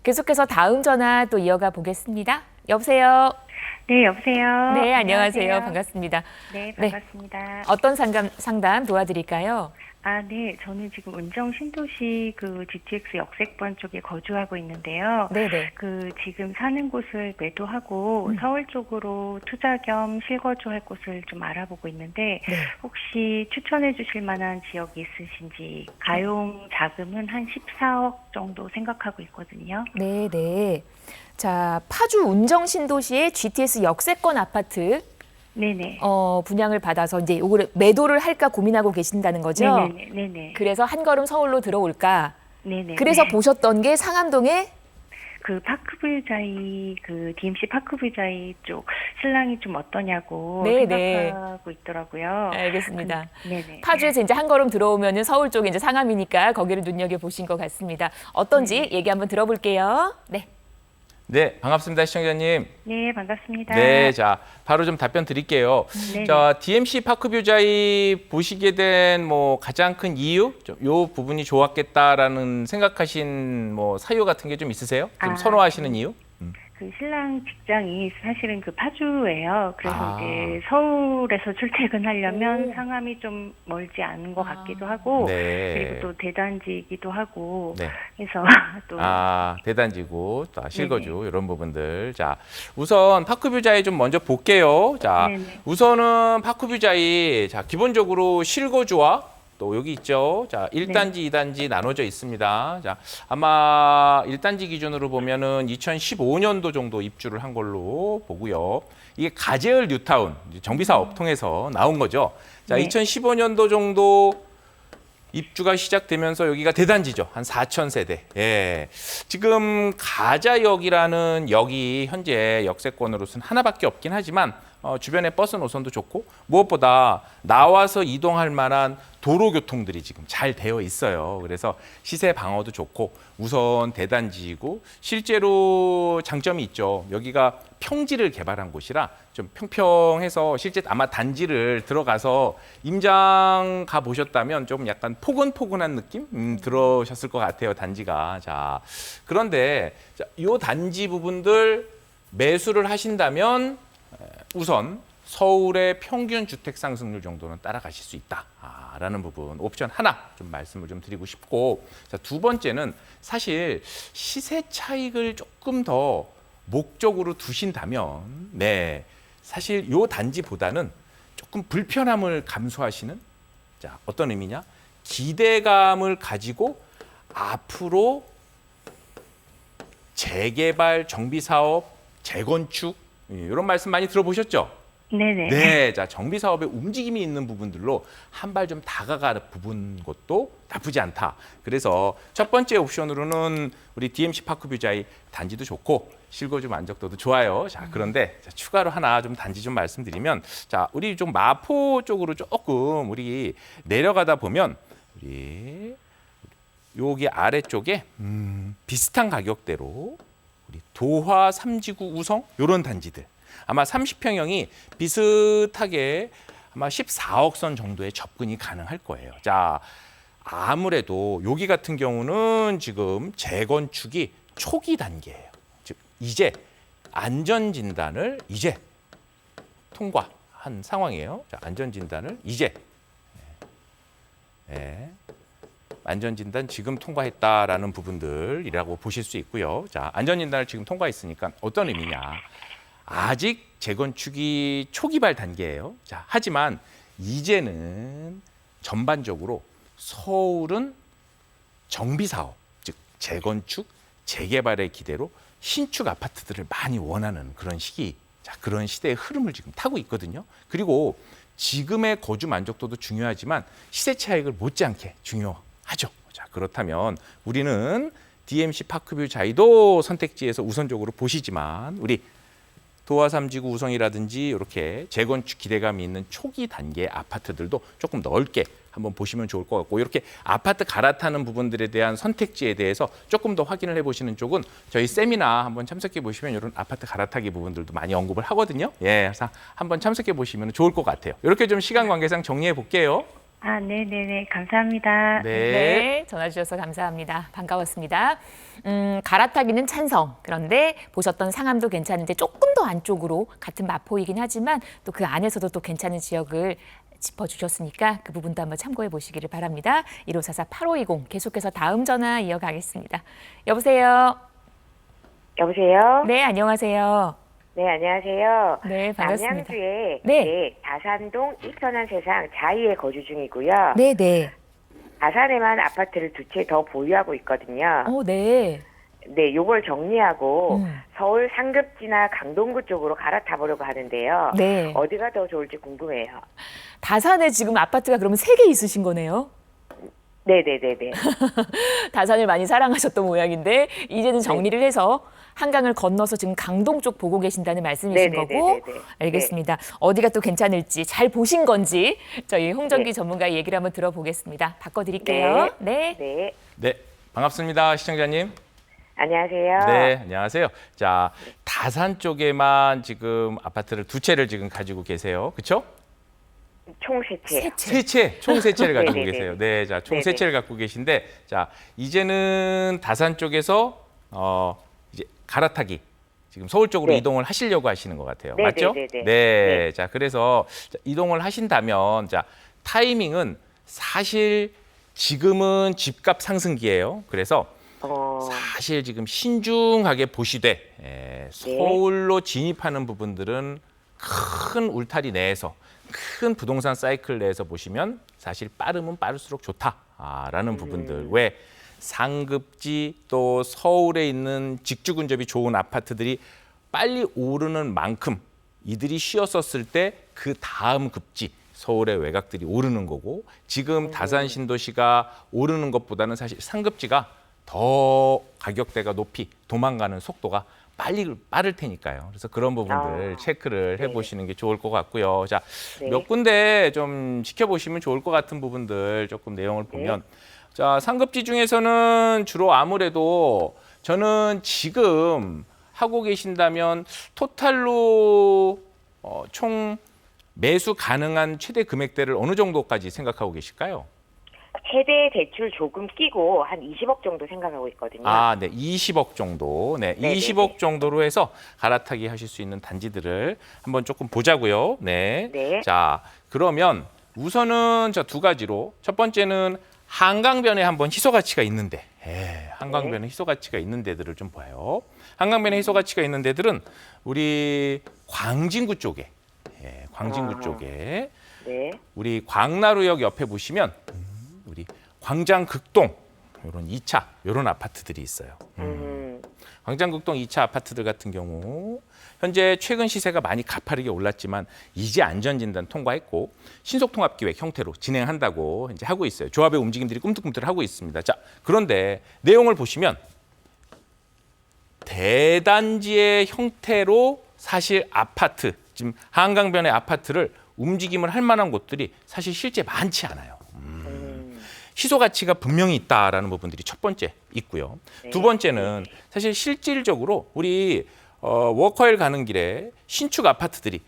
계속해서 다음 전화 또 이어가 보겠습니다. 여보세요. 네, 여보세요. 네, 안녕하세요. 안녕하세요. 반갑습니다. 네, 반갑습니다. 어떤 상담 도와드릴까요? 네, 저는 지금 운정 신도시 GTX 역세권 쪽에 거주하고 있는데요. 네네. 지금 사는 곳을 매도하고 서울 쪽으로 투자 겸 실거주할 곳을 좀 알아보고 있는데 네. 혹시 추천해 주실 만한 지역이 있으신지 가용 자금은 한 14억 정도 생각하고 있거든요. 네네. 자, 파주 운정신도시의 GTS 역세권 아파트 네네. 분양을 받아서 이제 요거를 매도를 할까 고민하고 계신다는 거죠? 네네. 그래서 한 걸음 서울로 들어올까? 네네. 그래서 네. 보셨던 게 상암동에 파크뷰자이 DMC 파크뷰자이 쪽 신랑이 좀 어떠냐고 네네. 생각하고 있더라고요. 알겠습니다. 네네. 파주에서 이제 한 걸음 들어오면은 서울 쪽에 이제 상암이니까 거기를 눈여겨 보신 것 같습니다. 어떤지 얘기 한번 들어볼게요. 네. 네, 반갑습니다, 시청자님. 네, 반갑습니다. 네, 자, 바로 좀 답변 드릴게요. 네네. 자, DMC 파크뷰자이 보시게 된 가장 큰 이유, 요 부분이 좋았겠다라는 생각하신 사유 같은 게 좀 있으세요? 좀 선호하시는 이유? 신랑 직장이 사실은 파주예요. 그래서 아. 이제 서울에서 출퇴근하려면 상암이 좀 멀지 않은 것 같기도 하고 네. 그리고 또 대단지이기도 하고 네. 해서 또 대단지구, 또 실거주 이런 부분들. 자, 우선 파크뷰자이 좀 먼저 볼게요. 자, 네네. 우선은 파크뷰자이 기본적으로 실거주와 또 여기 있죠. 자, 1단지, 2단지 나눠져 있습니다. 자, 아마 1단지 기준으로 보면은 2015년도 정도 입주를 한 걸로 보고요. 이게 가재을 뉴타운 정비사업 통해서 나온 거죠. 자, 네. 2015년도 정도 입주가 시작되면서 여기가 대단지죠. 한 4,000세대. 예. 지금 가자역이라는 역이 현재 역세권으로서는 하나밖에 없긴 하지만 주변에 버스 노선도 좋고 무엇보다 나와서 이동할 만한 도로 교통들이 지금 잘 되어 있어요. 그래서 시세 방어도 좋고 우선 대단지이고 실제로 장점이 있죠. 여기가 평지를 개발한 곳이라 좀 평평해서 실제 아마 단지를 들어가서 임장 가 보셨다면 좀 약간 포근포근한 느낌 들으셨을 것 같아요. 단지가. 자, 그런데 이 단지 부분들 매수를 하신다면 우선 서울의 평균 주택 상승률 정도는 따라가실 수 있다라는 부분 옵션 하나 좀 말씀을 좀 드리고 싶고, 자, 두 번째는 사실 시세 차익을 조금 더 목적으로 두신다면 사실 요 단지보다는 조금 불편함을 감수하시는, 자, 어떤 의미냐? 기대감을 가지고 앞으로 재개발, 정비사업, 재건축 이런 말씀 많이 들어보셨죠? 네네. 네, 자, 정비 사업에 움직임이 있는 부분들로 한 발 좀 다가가는 부분 것도 나쁘지 않다. 그래서 첫 번째 옵션으로는 우리 DMC 파크뷰자이 단지도 좋고 실거주 만족도도 좋아요. 자, 그런데 추가로 하나 좀 단지 좀 말씀드리면, 자, 우리 좀 마포 쪽으로 조금 우리 내려가다 보면 우리 여기 아래쪽에 비슷한 가격대로 우리 도화, 삼지구, 우성 이런 단지들. 아마 30평형이 비슷하게 아마 14억 선 정도의 접근이 가능할 거예요. 자, 아무래도 여기 같은 경우는 지금 재건축이 초기 단계예요. 즉 이제 안전진단을 이제 통과한 상황이에요. 자, 안전진단을 이제 안전진단 지금 통과했다라는 부분들이라고 보실 수 있고요. 자, 안전진단을 지금 통과했으니까 어떤 의미냐? 아직 재건축이 초기발 단계예요. 자, 하지만 이제는 전반적으로 서울은 정비사업, 즉 재건축, 재개발의 기대로 신축 아파트들을 많이 원하는 그런 시기, 자, 그런 시대의 흐름을 지금 타고 있거든요. 그리고 지금의 거주 만족도도 중요하지만 시세 차익을 못지않게 중요하죠. 자, 그렇다면 우리는 DMC 파크뷰자이도 선택지에서 우선적으로 보시지만 우리 도화 삼지구 우성이라든지 이렇게 재건축 기대감이 있는 초기 단계 아파트들도 조금 넓게 한번 보시면 좋을 것 같고, 이렇게 아파트 갈아타는 부분들에 대한 선택지에 대해서 조금 더 확인을 해보시는 쪽은 저희 세미나 한번 참석해 보시면 이런 아파트 갈아타기 부분들도 많이 언급을 하거든요. 그래서 한번 참석해 보시면 좋을 것 같아요. 이렇게 좀 시간 관계상 정리해 볼게요. 네네네. 감사합니다. 네, 전화 주셔서 감사합니다. 반가웠습니다. 갈아타기는 찬성. 그런데 보셨던 상암도 괜찮은데 조금 더 안쪽으로 같은 마포이긴 하지만 또 그 안에서도 또 괜찮은 지역을 짚어주셨으니까 그 부분도 한번 참고해 보시기를 바랍니다. 1544-8520 계속해서 다음 전화 이어가겠습니다. 여보세요? 여보세요? 네, 안녕하세요. 네, 안녕하세요. 네, 반갑습니다. 남양주에 네. 다산동 이천원 세상 자이에 거주 중이고요. 네, 네. 다산에만 아파트를 두 채 더 보유하고 있거든요. 네. 네, 요걸 정리하고 음. 서울 상급지나 강동구 쪽으로 갈아타 보려고 하는데요. 네. 어디가 더 좋을지 궁금해요. 다산에 지금 아파트가 그러면 3개 있으신 거네요? 네네네네. 다산을 많이 사랑하셨던 모양인데 이제는 정리를 해서 한강을 건너서 지금 강동 쪽 보고 계신다는 말씀이신 네네네네네. 거고 알겠습니다. 어디가 또 괜찮을지 잘 보신 건지 저희 홍정기 전문가의 얘기를 한번 들어보겠습니다. 바꿔드릴게요. 네. 네. 네, 반갑습니다, 시청자님. 안녕하세요. 네, 안녕하세요. 자, 다산 쪽에만 지금 아파트를 두 채를 지금 가지고 계세요. 그렇죠? 총 세 채. 세 채, 총 세 채를 가지고 네네네. 계세요. 네, 자, 총 세 네네. 채를 갖고 계신데, 자, 이제는 다산 쪽에서 이제 갈아타기 지금 서울 쪽으로 네. 이동을 하시려고 하시는 것 같아요. 네네네네. 맞죠? 네. 네, 자, 그래서 자, 이동을 하신다면, 자, 타이밍은 사실 지금은 집값 상승기예요. 그래서 사실 지금 신중하게 보시되 서울로 진입하는 부분들은 큰 울타리 내에서 큰 부동산 사이클 내에서 보시면 사실 빠르면 빠를수록 좋다라는 부분들. 왜 상급지 또 서울에 있는 직주 근접이 좋은 아파트들이 빨리 오르는 만큼 이들이 쉬었었을 때 그 다음 급지 서울의 외곽들이 오르는 거고 지금 다산 신도시가 오르는 것보다는 사실 상급지가 더 가격대가 높이 도망가는 속도가 빠를 테니까요. 그래서 그런 부분들 체크를 해보시는 게 좋을 것 같고요. 자, 네. 몇 군데 좀 지켜보시면 좋을 것 같은 부분들 조금 내용을 보면 자, 상급지 중에서는 주로 아무래도 저는 지금 하고 계신다면 토탈로 총 매수 가능한 최대 금액대를 어느 정도까지 생각하고 계실까요? 최대 대출 조금 끼고 한 20억 정도 생각하고 있거든요. 아, 네. 20억 정도. 네. 네네네. 20억 정도로 해서 갈아타기 하실 수 있는 단지들을 한번 조금 보자고요. 네. 네. 자, 그러면 우선은 저 두 가지로 첫 번째는 한강변에 한번 희소 가치가 있는데. 한강변에 희소 가치가 있는 데들을 좀 봐요. 한강변에 희소 가치가 있는 데들은 우리 광진구 쪽에 광진구 쪽에 네. 우리 광나루역 옆에 보시면 우리 광장극동 이런 2차 이런 아파트들이 있어요. 광장극동 2차 아파트들 같은 경우 현재 최근 시세가 많이 가파르게 올랐지만 이제 안전진단 통과했고 신속통합기획 형태로 진행한다고 이제 하고 있어요. 조합의 움직임들이 꿈틀꿈틀하고 있습니다. 자, 그런데 내용을 보시면 대단지의 형태로 사실 아파트 지금 한강변의 아파트를 움직임을 할 만한 곳들이 사실 실제 많지 않아요. 희소 가치가 분명히 있다라는 부분들이 첫 번째 있고요. 두 번째는 사실 실질적으로 우리 워커힐 가는 길에 신축 아파트들이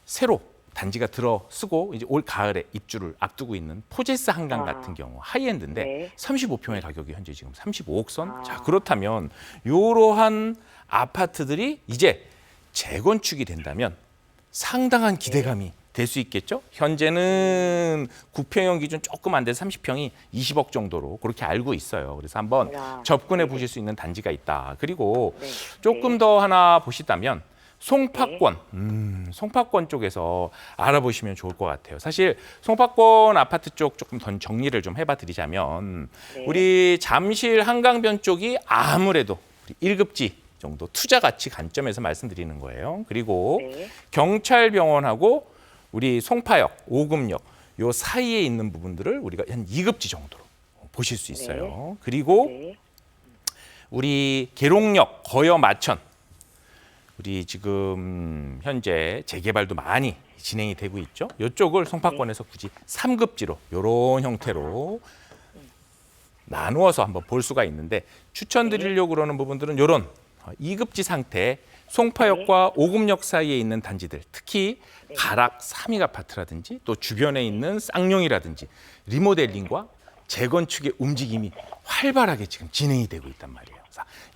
새로 단지가 들어서고 이제 올 가을에 입주를 앞두고 있는 포제스 한강 같은 경우 하이엔드인데 네. 35평의 가격이 현재 지금 35억 선. 자, 그렇다면 이러한 아파트들이 이제 재건축이 된다면 상당한 기대감이 될 수 있겠죠. 현재는 9평형 기준 조금 안 돼서 30평이 20억 정도로 그렇게 알고 있어요. 그래서 한번 야, 접근해 보실 수 있는 단지가 있다. 그리고 네. 조금 더 하나 보시다면 송파권, 송파권 쪽에서 알아보시면 좋을 것 같아요. 사실 송파권 아파트 쪽 조금 더 정리를 좀 해봐 드리자면 우리 잠실 한강변 쪽이 아무래도 우리 1급지 정도 투자 가치 관점에서 말씀드리는 거예요. 그리고 경찰병원하고 우리 송파역, 오금역 요 사이에 있는 부분들을 우리가 한 2급지 정도로 보실 수 있어요. 그리고 우리 계룡역, 거여 마천 우리 지금 현재 재개발도 많이 진행이 되고 있죠. 이쪽을 송파권에서 굳이 3급지로 이런 형태로 나누어서 한번 볼 수가 있는데 추천드리려고 그러는 부분들은 이런 2급지 상태 송파역과 오금역 사이에 있는 단지들, 특히 가락 3위 아파트라든지 또 주변에 있는 쌍용이라든지 리모델링과 재건축의 움직임이 활발하게 지금 진행이 되고 있단 말이에요.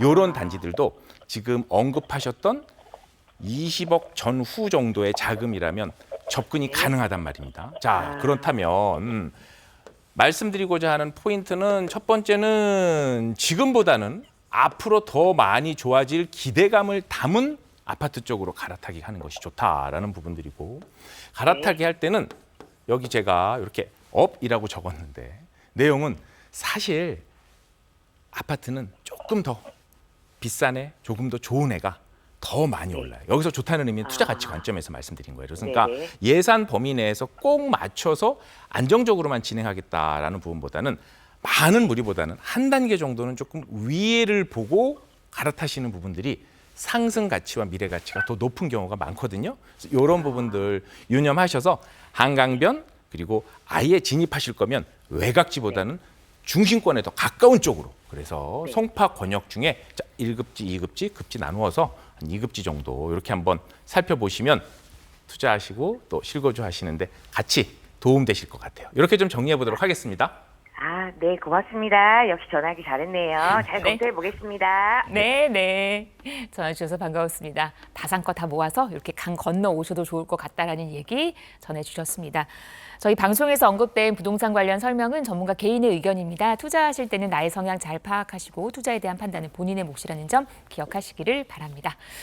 이런 단지들도 지금 언급하셨던 20억 전후 정도의 자금이라면 접근이 가능하단 말입니다. 자, 그렇다면 말씀드리고자 하는 포인트는 첫 번째는 지금보다는 앞으로 더 많이 좋아질 기대감을 담은 아파트 쪽으로 갈아타기 하는 것이 좋다라는 부분들이고, 갈아타기 할 때는 여기 제가 이렇게 업이라고 적었는데 내용은 사실 아파트는 조금 더 비싼 애, 조금 더 좋은 애가 더 많이 올라요. 여기서 좋다는 의미는 투자 가치 관점에서 말씀드린 거예요. 그러니까 네네. 예산 범위 내에서 꼭 맞춰서 안정적으로만 진행하겠다라는 부분보다는 많은 무리보다는 한 단계 정도는 조금 위에를 보고 갈아타시는 부분들이 상승 가치와 미래 가치가 더 높은 경우가 많거든요. 그래서 이런 부분들 유념하셔서 한강변 그리고 아예 진입하실 거면 외곽지보다는 중심권에 더 가까운 쪽으로. 그래서 송파 권역 중에 1급지, 2급지, 급지 나누어서 한 2급지 정도 이렇게 한번 살펴보시면 투자하시고 또 실거주 하시는데 같이 도움되실 것 같아요. 이렇게 좀 정리해 보도록 하겠습니다. 아, 네, 고맙습니다. 역시 전화하기 잘했네요. 잘 네. 검토해 보겠습니다. 네, 네. 전화 주셔서 반가웠습니다. 다산껏 다 모아서 이렇게 강 건너 오셔도 좋을 것 같다라는 얘기 전해주셨습니다. 저희 방송에서 언급된 부동산 관련 설명은 전문가 개인의 의견입니다. 투자하실 때는 나의 성향 잘 파악하시고 투자에 대한 판단은 본인의 몫이라는 점 기억하시기를 바랍니다.